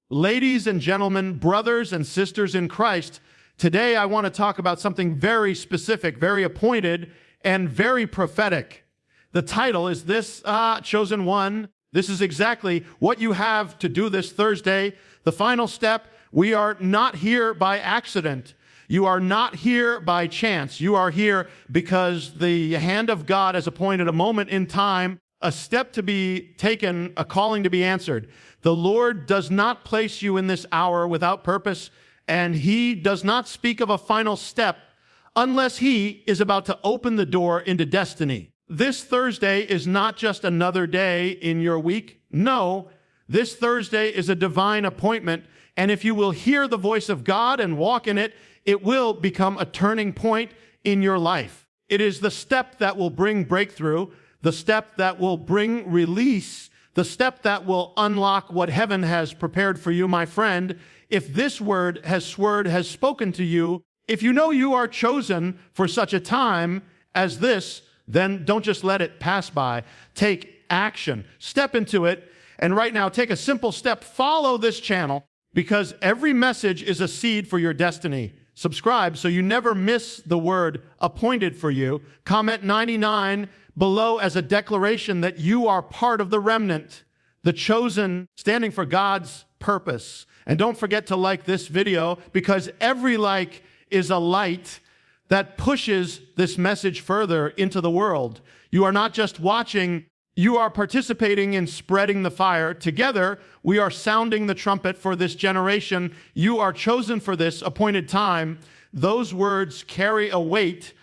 Ladies and gentlemen, brothers and sisters in Christ, today I want to talk about something very specific, very appointed, and very prophetic. The title is this, Chosen One. This is exactly what you have to do this Thursday. The final step, we are not here by accident. You are not here by chance. You are here because the hand of God has appointed a moment in time, a step to be taken, a calling to be answered. The Lord does not place you in this hour without purpose, and He does not speak of a final step unless He is about to open the door into destiny. This Thursday is not just another day in your week. No, this Thursday is a divine appointment, and if you will hear the voice of God and walk in it, it will become a turning point in your life. It is the step that will bring breakthrough, the step that will bring release, the step that will unlock what heaven has prepared for you, my friend. If this word has spoken to you, if you know you are chosen for such a time as this, then don't just let it pass by. Take action. Step into it. And right now, take a simple step. Follow this channel because every message is a seed for your destiny. Subscribe so you never miss the word appointed for you. Comment 99 below as a declaration that you are part of the remnant, the chosen, standing for God's purpose. And don't forget to like this video because every like is a light that pushes this message further into the world. You are not just watching, you are participating in spreading the fire. Together, we are sounding the trumpet for this generation. You are chosen for this appointed time. Those words carry a weight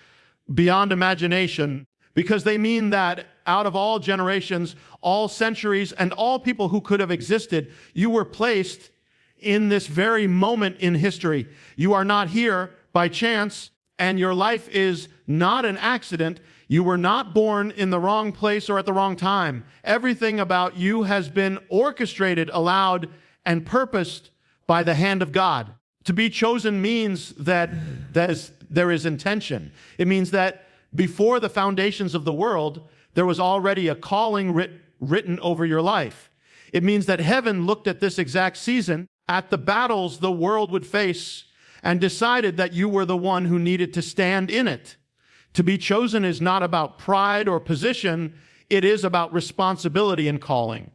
beyond imagination because they mean that out of all generations, all centuries, and all people who could have existed, you were placed in this very moment in history. You are not here by chance, and your life is not an accident. You were not born in the wrong place or at the wrong time. Everything about you has been orchestrated, allowed, and purposed by the hand of God. To be chosen means that there is intention. It means that before the foundations of the world, there was already a calling written over your life. It means that heaven looked at this exact season, at the battles the world would face, and decided that you were the one who needed to stand in it. To be chosen is not about pride or position. It is about responsibility and calling.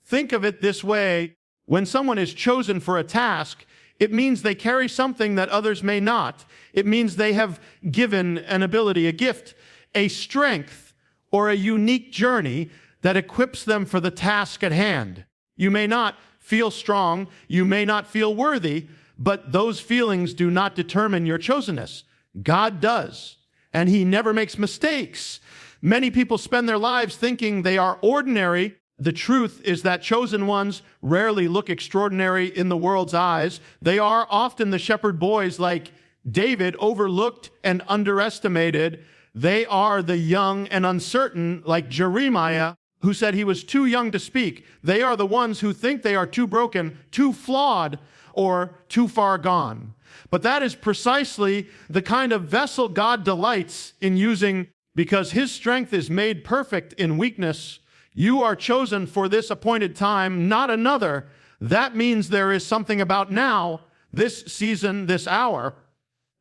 Think of it this way. When someone is chosen for a task, it means they carry something that others may not. It means they have given an ability, a gift, a strength, or a unique journey that equips them for the task at hand. You may not feel strong, you may not feel worthy, but those feelings do not determine your chosenness. God does, and He never makes mistakes. Many people spend their lives thinking they are ordinary. The truth is that chosen ones rarely look extraordinary in the world's eyes. They are often the shepherd boys like David, overlooked and underestimated. They are the young and uncertain like Jeremiah, who said he was too young to speak. They are the ones who think they are too broken, too flawed, or too far gone. But that is precisely the kind of vessel God delights in using because His strength is made perfect in weakness. You are chosen for this appointed time, not another. That means there is something about now, this season, this hour,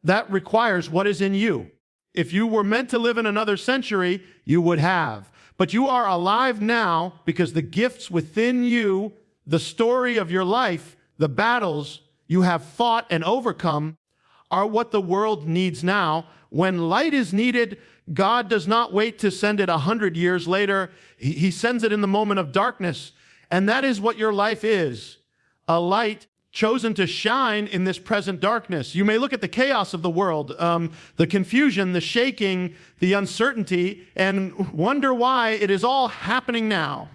that requires what is in you. If you were meant to live in another century, you would have. But you are alive now because the gifts within you, the story of your life, the battles you have fought and overcome are what the world needs now. When light is needed, God does not wait to send it 100 years later. He sends it in the moment of darkness. And that is what your life is, a light chosen to shine in this present darkness. You may look at the chaos of the world, the confusion, the shaking, the uncertainty, and wonder why it is all happening now.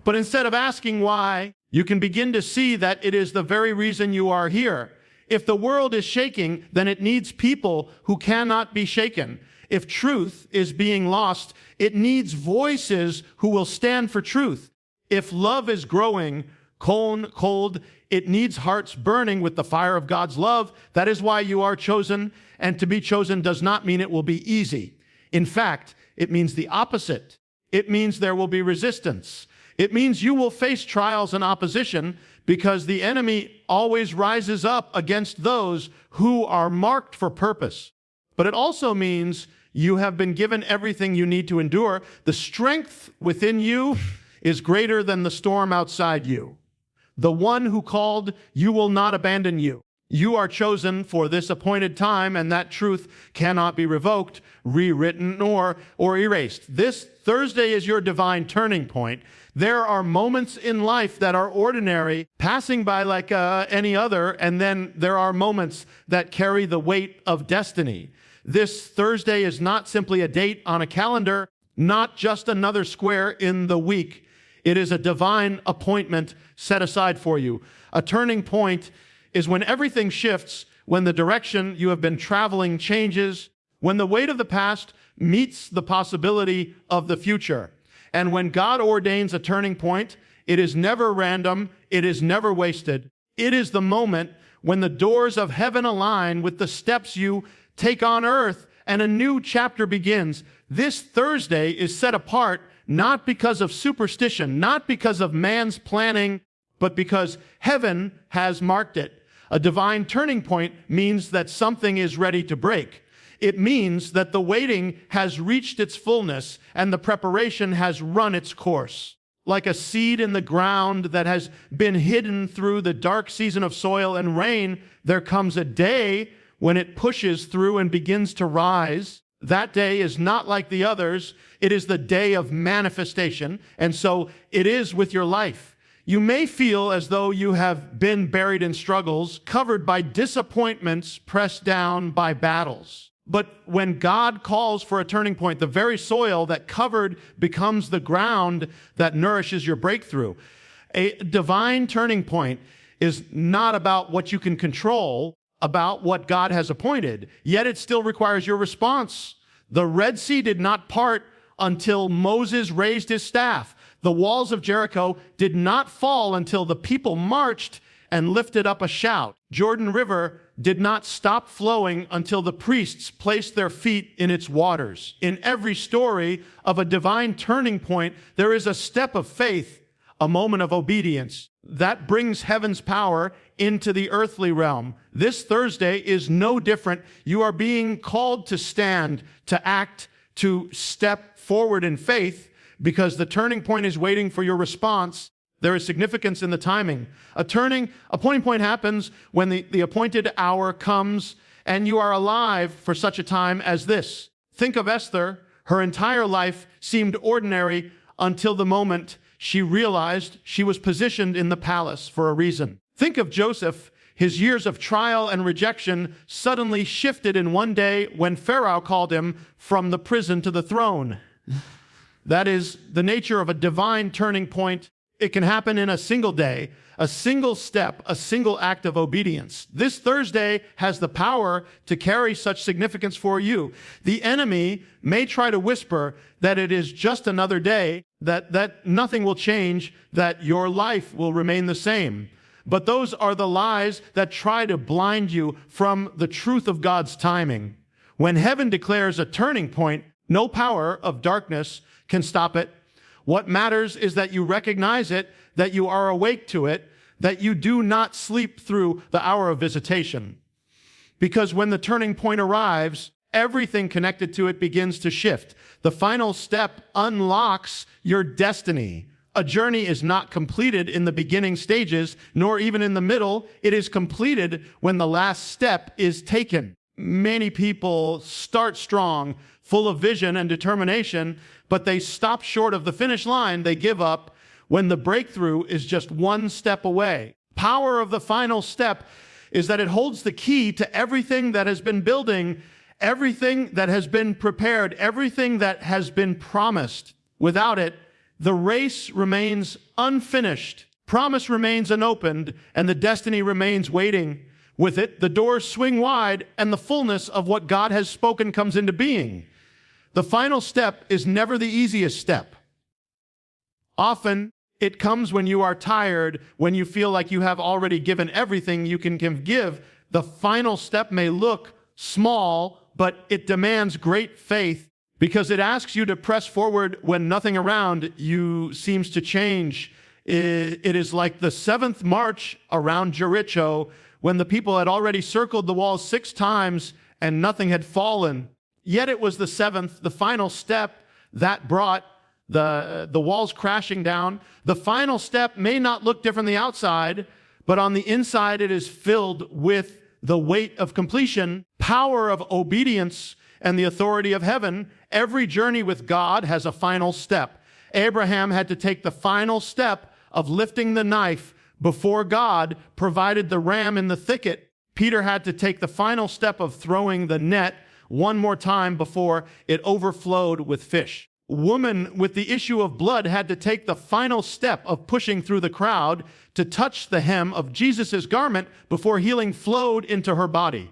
But instead of asking why, you can begin to see that it is the very reason you are here. If the world is shaking, then it needs people who cannot be shaken. If truth is being lost, it needs who will stand for truth. If love is growing cold, it needs hearts burning with the fire of God's love. That is why you are chosen, and to be chosen does not mean it will be easy. In fact, it means the opposite. It means there will be resistance. It means you will face trials and opposition because the enemy always rises up against those who are marked for purpose. But it also means you have been given everything you need to endure. The strength within you is greater than the storm outside you. The one who called you will not abandon you. You are chosen for this appointed time, and that truth cannot be revoked, rewritten, or erased. This Thursday is your divine turning point. There are moments in life that are ordinary, passing by like any other, and then there are moments that carry the weight of destiny. This Thursday is not simply a date on a calendar, not just another square in the week. It is a divine appointment set aside for you. A turning point is when everything shifts, when the direction you have been traveling changes, when the weight of the past meets the possibility of the future. And when God ordains a turning point, it is never random, it is never wasted. It is the moment when the doors of heaven align with the steps you take on earth and a new chapter begins. This Thursday is set apart not because of superstition, not because of man's planning, but because heaven has marked it. A divine turning point means that something is ready to break. It means that the waiting has reached its fullness and the preparation has run its course. Like a seed in the ground that has been hidden through the dark season of soil and rain, there comes a day when it pushes through and begins to rise. That day is not like the others. It is the day of manifestation, and so it is with your life. You may feel as though you have been buried in struggles, covered by disappointments, pressed down by battles. But when God calls for a turning point, the very soil that covered becomes the ground that nourishes your breakthrough. A divine turning point is not about what you can control, about what God has appointed, yet it still requires your response. The Red Sea did not part until Moses raised his staff. The walls of Jericho did not fall until the people marched and lifted up a shout. Jordan River did not stop flowing until the priests placed their feet in its waters. In every story of a divine turning point, there is a step of faith, a moment of obedience that brings heaven's power into the earthly realm. This Thursday is no different. You are being called to stand, to act, to step forward in faith, because the turning point is waiting for your response. There is significance in the timing. A pointing point happens when the appointed hour comes and you are alive for such a time as this. Think of Esther. Her entire life seemed ordinary until the moment she realized she was positioned in the palace for a reason. Think of Joseph. His years of trial and rejection suddenly shifted in one day when Pharaoh called him from the prison to the throne. That is the nature of a divine turning point. It can happen in a single day, a single step, a single act of obedience. This Thursday has the power to carry such significance for you. The enemy may try to whisper that it is just another day, that nothing will change, that your life will remain the same. But those are the lies that try to blind you from the truth of God's timing. When heaven declares a turning point, no power of darkness can stop it. What matters is that you recognize it, that you are awake to it, that you do not sleep through the hour of visitation. Because when the turning point arrives, everything connected to it begins to shift. The final step unlocks your destiny. A journey is not completed in the beginning stages, nor even in the middle. It is completed when the last step is taken. Many people start strong, full of vision and determination, but they stop short of the finish line. They give up when the breakthrough is just one step away. Power of the final step is that it holds the key to everything that has been building, everything that has been prepared, everything that has been promised. Without it, the race remains unfinished, promise remains unopened, and the destiny remains waiting. With it, the doors swing wide, and the fullness of what God has spoken comes into being. The final step is never the easiest step. Often, it comes when you are tired, when you feel like you have already given everything you can give. The final step may look small, but it demands great faith because it asks you to press forward when nothing around you seems to change. It is like the seventh march around Jericho when the people had already circled the walls 6 times and nothing had fallen. Yet it was the seventh, the final step, that brought the walls crashing down. The final step may not look different on the outside, but on the inside it is filled with the weight of completion, power of obedience, and the authority of heaven. Every journey with God has a final step. Abraham had to take the final step of lifting the knife before God provided the ram in the thicket. Peter had to take the final step of throwing the net one more time before it overflowed with fish. Woman with the issue of blood had to take the final step of pushing through the crowd to touch the hem of Jesus' garment before healing flowed into her body.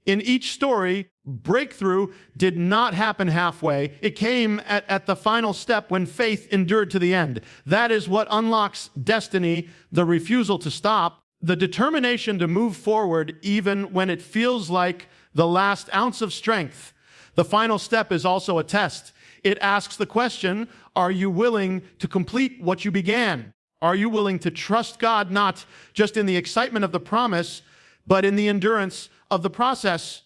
In each story, breakthrough did not happen halfway. It came at the final step when faith endured to the end. That is what unlocks destiny, the refusal to stop, the determination to move forward even when it feels like the last ounce of strength. The final step is also a test. It asks the question, are you willing to complete what you began? Are you willing to trust God not just in the excitement of the promise, but in the endurance of the process?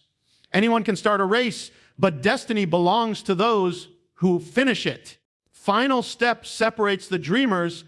Anyone can start a race, but destiny belongs to those who finish it. Final step separates the dreamers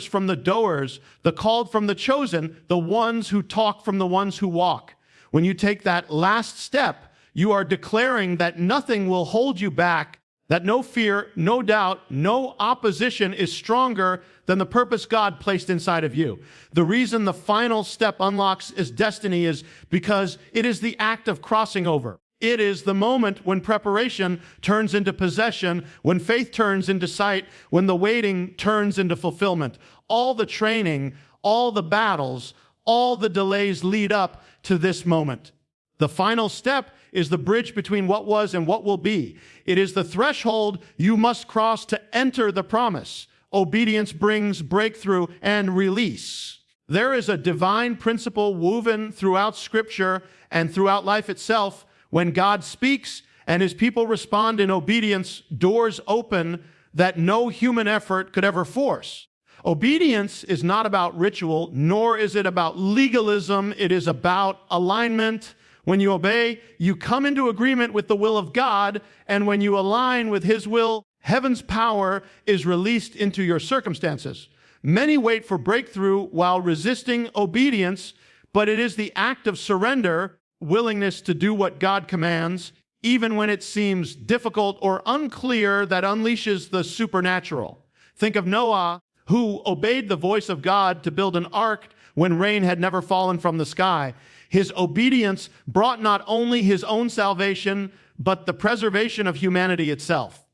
from the doers, the called from the chosen, the ones who talk from the ones who walk. When you take that last step, you are declaring that nothing will hold you back, that no fear, no doubt, no opposition is stronger than the purpose God placed inside of you. The reason the final step unlocks his destiny is because it is the act of crossing over. It is the moment when preparation turns into possession, when faith turns into sight, when the waiting turns into fulfillment. All the training, all the battles, all the delays lead up to this moment. The final step is the bridge between what was and what will be. It is the threshold you must cross to enter the promise. Obedience brings breakthrough and release. There is a divine principle woven throughout Scripture and throughout life itself. When God speaks and his people respond in obedience, doors open that no human effort could ever force. Obedience is not about ritual, nor is it about legalism. It is about alignment. When you obey, you come into agreement with the will of God, and when you align with his will, heaven's power is released into your circumstances. Many wait for breakthrough while resisting obedience, but it is the act of surrender, willingness to do what God commands, even when it seems difficult or unclear, that unleashes the supernatural. Think of Noah, who obeyed the voice of God to build an ark when rain had never fallen from the sky. His obedience brought not only his own salvation, but the preservation of humanity itself.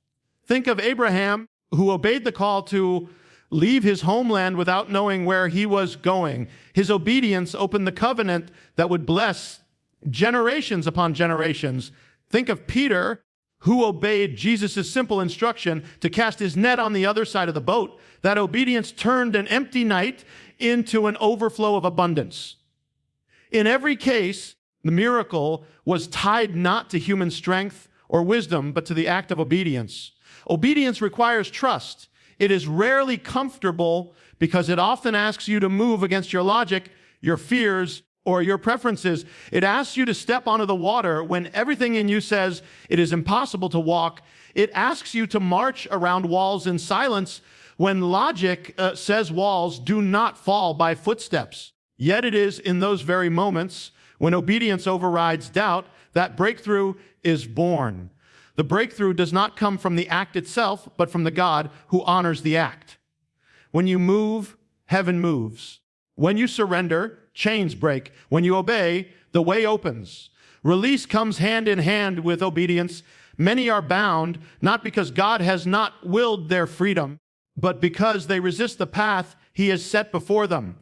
Think of Abraham, who obeyed the call to leave his homeland without knowing where he was going. His obedience opened the covenant that would bless generations upon generations. Think of Peter, who obeyed Jesus' simple instruction to cast his net on the other side of the boat. That obedience turned an empty night into an overflow of abundance. In every case, the miracle was tied not to human strength or wisdom, but to the act of obedience. Obedience requires trust. It is rarely comfortable because it often asks you to move against your logic, your fears, or your preferences. It asks you to step onto the water when everything in you says it is impossible to walk. It asks you to march around walls in silence when logic says walls do not fall by footsteps. Yet it is in those very moments when obedience overrides doubt that breakthrough is born. The breakthrough does not come from the act itself, but from the God who honors the act. When you move, heaven moves. When you surrender, chains break. When you obey, the way opens. Release comes hand in hand with obedience. Many are bound, not because God has not willed their freedom, but because they resist the path he has set before them.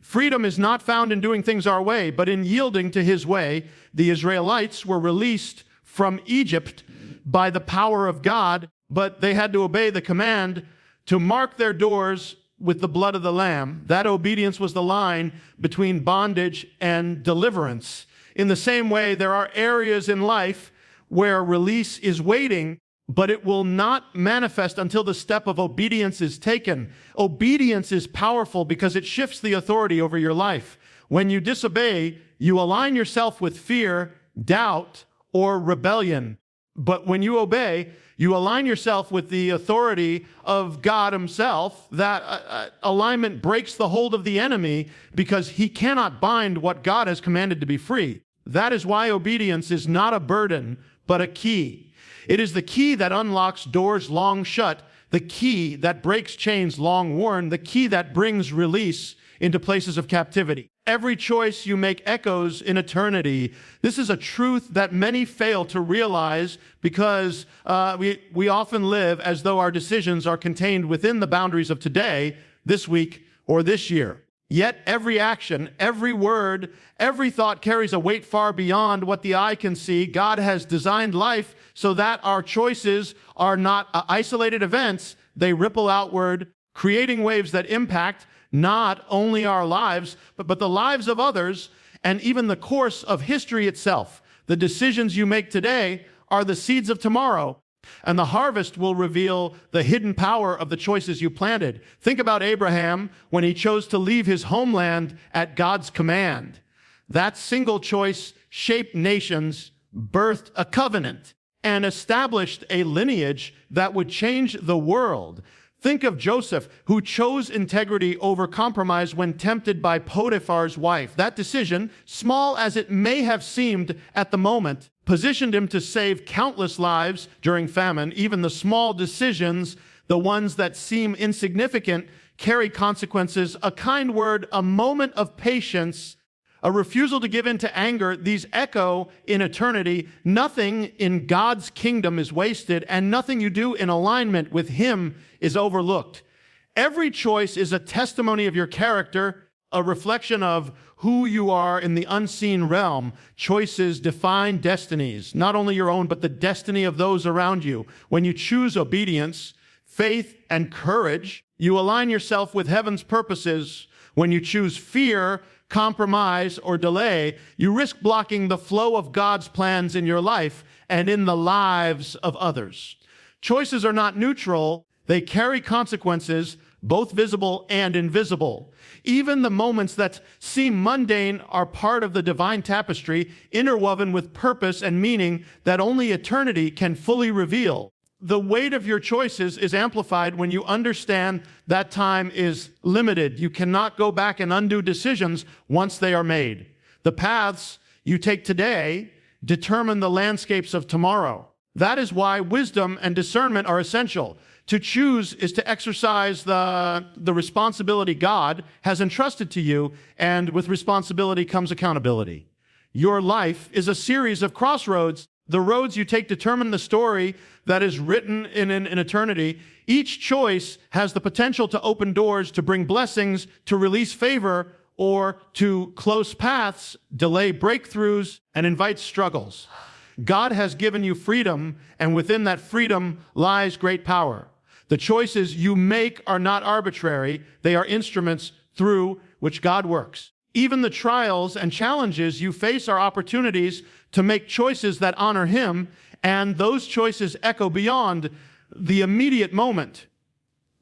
Freedom is not found in doing things our way, but in yielding to his way. The Israelites were released from Egypt by the power of God, but they had to obey the command to mark their doors with the blood of the Lamb. That obedience was the line between bondage and deliverance. In the same way, there are areas in life where release is waiting, but it will not manifest until the step of obedience is taken. Obedience is powerful because it shifts the authority over your life. When you disobey, you align yourself with fear, doubt, or rebellion. But when you obey, you align yourself with the authority of God himself. That alignment breaks the hold of the enemy because he cannot bind what God has commanded to be free. That is why obedience is not a burden, but a key. It is the key that unlocks doors long shut, the key that breaks chains long worn, the key that brings release into places of captivity. Every choice you make echoes in eternity. This is a truth that many fail to realize because we often live as though our decisions are contained within the boundaries of today, this week, or this year. Yet every action, every word, every thought carries a weight far beyond what the eye can see. God has designed life so that our choices are not isolated events. They ripple outward, creating waves that impact not only our lives, but the lives of others and even the course of history itself. The decisions you make today are the seeds of tomorrow, and the harvest will reveal the hidden power of the choices you planted. Think about Abraham when he chose to leave his homeland at God's command. That single choice shaped nations, birthed a covenant, and established a lineage that would change the world. Think of Joseph, who chose integrity over compromise when tempted by Potiphar's wife. That decision, small as it may have seemed at the moment, positioned him to save countless lives during famine. Even the small decisions, the ones that seem insignificant, carry consequences. A kind word, a moment of patience, a refusal to give in to anger, these echo in eternity. Nothing in God's kingdom is wasted, and nothing you do in alignment with Him is overlooked. Every choice is a testimony of your character, a reflection of who you are in the unseen realm. Choices define destinies, not only your own, but the destiny of those around you. When you choose obedience, faith, and courage, you align yourself with heaven's purposes. When you choose fear, compromise, or delay, you risk blocking the flow of God's plans in your life and in the lives of others. Choices are not neutral. They carry consequences, both visible and invisible. Even the moments that seem mundane are part of the divine tapestry, interwoven with purpose and meaning that only eternity can fully reveal. The weight of your choices is amplified when you understand that time is limited. You cannot go back and undo decisions once they are made. The paths you take today determine the landscapes of tomorrow. That is why wisdom and discernment are essential. To choose is to exercise the responsibility God has entrusted to you, and with responsibility comes accountability. Your life is a series of crossroads. The roads you take determine the story that is written in eternity. Each choice has the potential to open doors, to bring blessings, to release favor, or to close paths, delay breakthroughs, and invite struggles. God has given you freedom, and within that freedom lies great power. The choices you make are not arbitrary. They are instruments through which God works. Even the trials and challenges you face are opportunities to make choices that honor Him, and those choices echo beyond the immediate moment.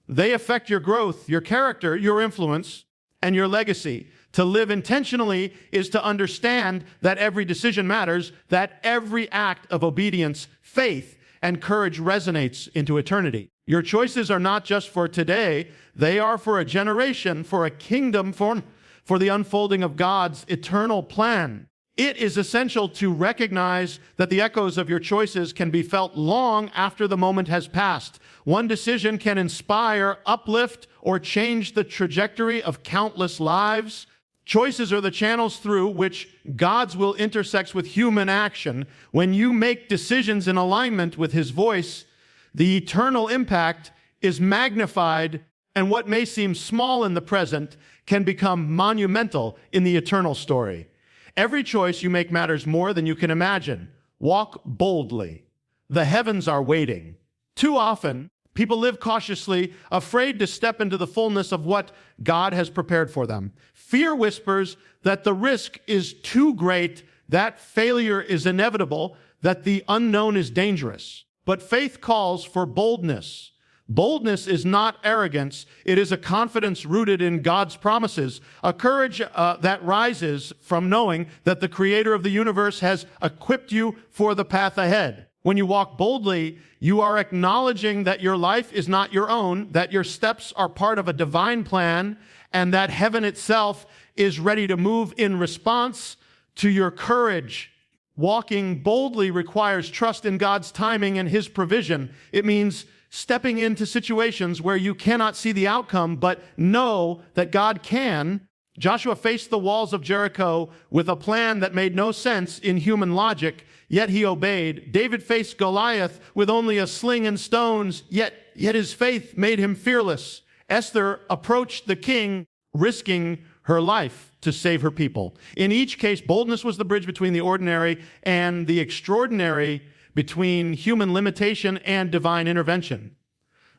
They affect your growth, your character, your influence, and your legacy. To live intentionally is to understand that every decision matters, that every act of obedience, faith, and courage resonates into eternity. Your choices are not just for today, they are for a generation, for a kingdom, for the unfolding of God's eternal plan. It is essential to recognize that the echoes of your choices can be felt long after the moment has passed. One decision can inspire, uplift, or change the trajectory of countless lives. Choices are the channels through which God's will intersects with human action. When you make decisions in alignment with His voice, the eternal impact is magnified, and what may seem small in the present can become monumental in the eternal story. Every choice you make matters more than you can imagine. Walk boldly. The heavens are waiting. Too often, people live cautiously, afraid to step into the fullness of what God has prepared for them. Fear whispers that the risk is too great, that failure is inevitable, that the unknown is dangerous. But faith calls for boldness. Boldness is not arrogance. It is a confidence rooted in God's promises, a courage that rises from knowing that the Creator of the universe has equipped you for the path ahead. When you walk boldly, you are acknowledging that your life is not your own, that your steps are part of a divine plan, and that heaven itself is ready to move in response to your courage. Walking boldly requires trust in God's timing and His provision. It means stepping into situations where you cannot see the outcome, but know that God can. Joshua faced the walls of Jericho with a plan that made no sense in human logic, yet he obeyed. David faced Goliath with only a sling and stones, yet his faith made him fearless. Esther approached the king, risking her life to save her people. In each case, boldness was the bridge between the ordinary and the extraordinary, between human limitation and divine intervention.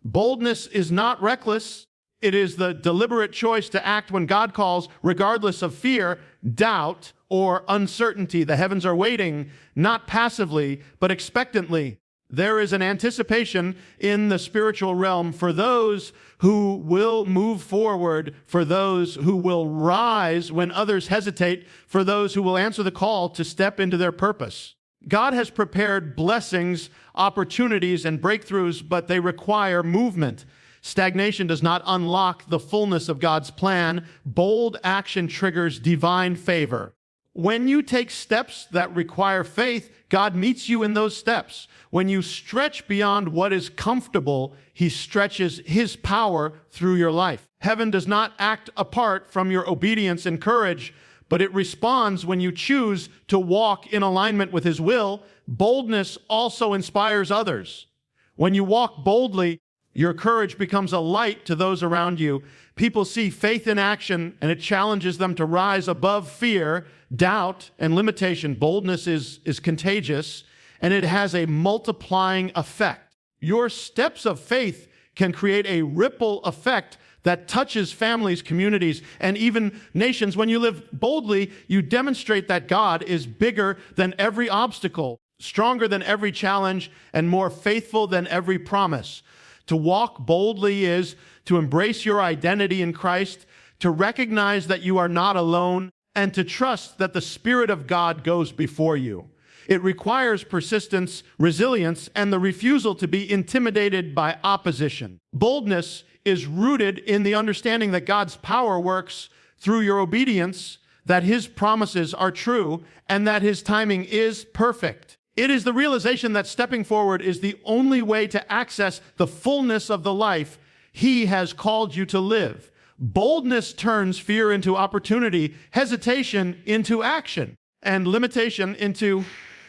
Boldness is not reckless. It is the deliberate choice to act when God calls, regardless of fear, doubt, or uncertainty. The heavens are waiting, not passively, but expectantly. There is an anticipation in the spiritual realm for those who will move forward, for those who will rise when others hesitate, for those who will answer the call to step into their purpose. God has prepared blessings, opportunities, and breakthroughs, but they require movement. Stagnation does not unlock the fullness of God's plan. Bold action triggers divine favor. When you take steps that require faith, God meets you in those steps. When you stretch beyond what is comfortable, He stretches His power through your life. Heaven does not act apart from your obedience and courage, but it responds when you choose to walk in alignment with His will. Boldness also inspires others. When you walk boldly, your courage becomes a light to those around you. People see faith in action, and it challenges them to rise above fear, doubt, and limitation. Boldness is contagious, and it has a multiplying effect. Your steps of faith can create a ripple effect that touches families, communities, and even nations. When you live boldly, you demonstrate that God is bigger than every obstacle, stronger than every challenge, and more faithful than every promise. To walk boldly is to embrace your identity in Christ, to recognize that you are not alone, and to trust that the Spirit of God goes before you. It requires persistence, resilience, and the refusal to be intimidated by opposition. Boldness is rooted in the understanding that God's power works through your obedience, that His promises are true, and that His timing is perfect. It is the realization that stepping forward is the only way to access the fullness of the life He has called you to live. Boldness turns fear into opportunity, hesitation into action, and limitation into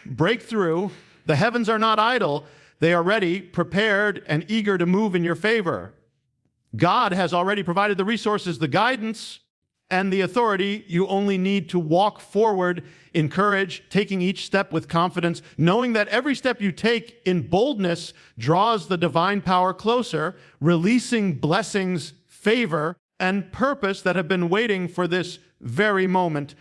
breakthrough. The heavens are not idle. They are ready, prepared, and eager to move in your favor. God has already provided the resources, the guidance, and the authority. You only need to walk forward in courage, taking each step with confidence, knowing that every step you take in boldness draws the divine power closer, releasing blessings, favor, and purpose that have been waiting for this very moment.